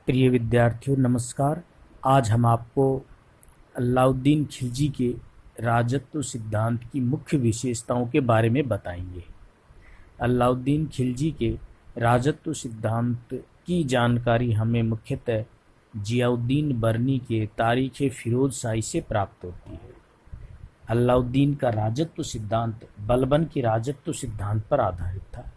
प्रिय विद्यार्थियों नमस्कार। आज हम आपको अलाउद्दीन खिलजी के राजत्व सिद्धांत की मुख्य विशेषताओं के बारे में बताएंगे। अलाउद्दीन खिलजी के राजत्व सिद्धांत की जानकारी हमें मुख्यतः जियाउद्दीन बरनी के तारीख़ फिरोज शाही से प्राप्त होती है। अलाउद्दीन का राजत्व सिद्धांत बलबन के राजत्व सिद्धांत पर आधारित था।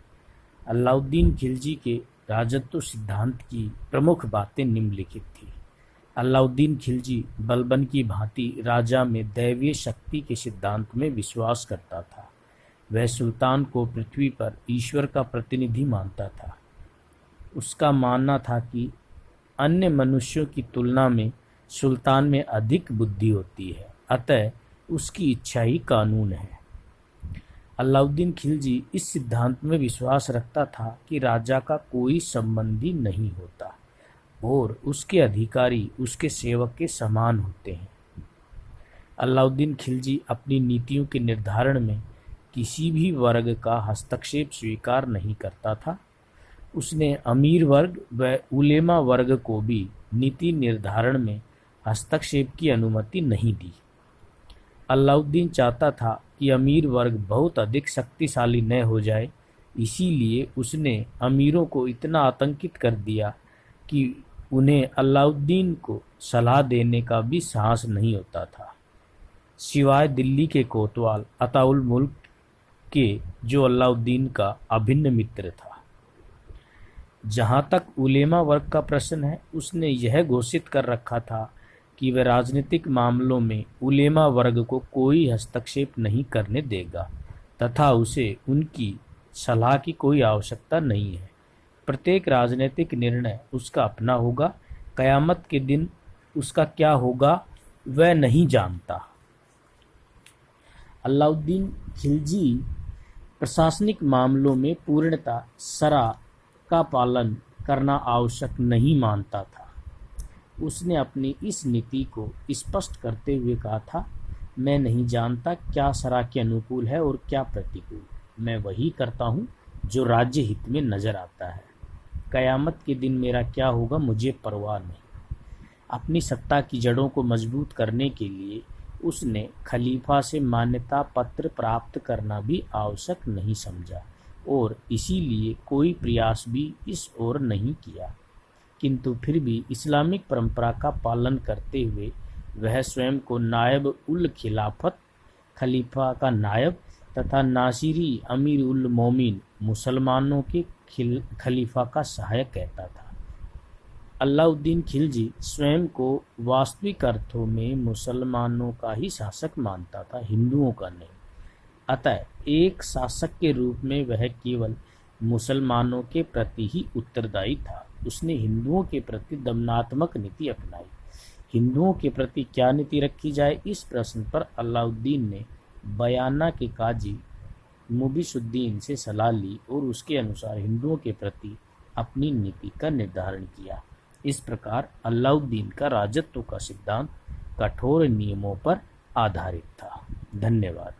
अलाउद्दीन खिलजी के राजत्व सिद्धांत की प्रमुख बातें निम्नलिखित थी। अलाउद्दीन खिलजी बलबन की भांति राजा में दैवीय शक्ति के सिद्धांत में विश्वास करता था। वह सुल्तान को पृथ्वी पर ईश्वर का प्रतिनिधि मानता था। उसका मानना था कि अन्य मनुष्यों की तुलना में सुल्तान में अधिक बुद्धि होती है, अतः उसकी इच्छा ही कानून है। अलाउद्दीन खिलजी इस सिद्धांत में विश्वास रखता था कि राजा का कोई संबंधी नहीं होता और उसके अधिकारी उसके सेवक के समान होते हैं। अलाउद्दीन खिलजी अपनी नीतियों के निर्धारण में किसी भी वर्ग का हस्तक्षेप स्वीकार नहीं करता था। उसने अमीर वर्ग व उलेमा वर्ग को भी नीति निर्धारण में हस्तक्षेप की अनुमति नहीं दी। अलाउद्दीन चाहता था कि अमीर वर्ग बहुत अधिक शक्तिशाली न हो जाए, इसीलिए उसने अमीरों को इतना आतंकित कर दिया कि उन्हें अलाउद्दीन को सलाह देने का भी साहस नहीं होता था, सिवाय दिल्ली के कोतवाल अताउल मुल्क के, जो अलाउद्दीन का अभिन्न मित्र था। जहाँ तक उलेमा वर्ग का प्रश्न है, उसने यह घोषित कर रखा था कि वह राजनीतिक मामलों में उलेमा वर्ग को कोई हस्तक्षेप नहीं करने देगा तथा उसे उनकी सलाह की कोई आवश्यकता नहीं है। प्रत्येक राजनीतिक निर्णय उसका अपना होगा। क़यामत के दिन उसका क्या होगा वह नहीं जानता। अलाउद्दीन खिलजी प्रशासनिक मामलों में पूर्णतः शरा का पालन करना आवश्यक नहीं मानता था। उसने अपनी इस नीति को स्पष्ट करते हुए कहा था, मैं नहीं जानता क्या शरा के अनुकूल है और क्या प्रतिकूल। मैं वही करता हूँ जो राज्य हित में नज़र आता है। क़यामत के दिन मेरा क्या होगा मुझे परवाह नहीं। अपनी सत्ता की जड़ों को मजबूत करने के लिए उसने खलीफा से मान्यता पत्र प्राप्त करना भी आवश्यक नहीं समझा और इसीलिए कोई प्रयास भी इस ओर नहीं किया। किंतु फिर भी इस्लामिक परंपरा का पालन करते हुए वह स्वयं को नायब उल खिलाफत, खलीफा का नायब तथा नासिरी अमीर उल मोमिन, मुसलमानों के खलीफा का सहायक कहता था। अलाउद्दीन खिलजी स्वयं को वास्तविक अर्थों में मुसलमानों का ही शासक मानता था, हिंदुओं का नहीं। अतः एक शासक के रूप में वह केवल मुसलमानों के प्रति ही उत्तरदायी था। उसने हिंदुओं के प्रति दमनात्मक नीति अपनाई। हिंदुओं के प्रति क्या नीति रखी जाए, इस प्रश्न पर अलाउद्दीन ने बयाना के काजी मुबीसुद्दीन से सलाह ली और उसके अनुसार हिंदुओं के प्रति अपनी नीति का निर्धारण किया। इस प्रकार अलाउद्दीन का राजत्व का सिद्धांत कठोर नियमों पर आधारित था। धन्यवाद।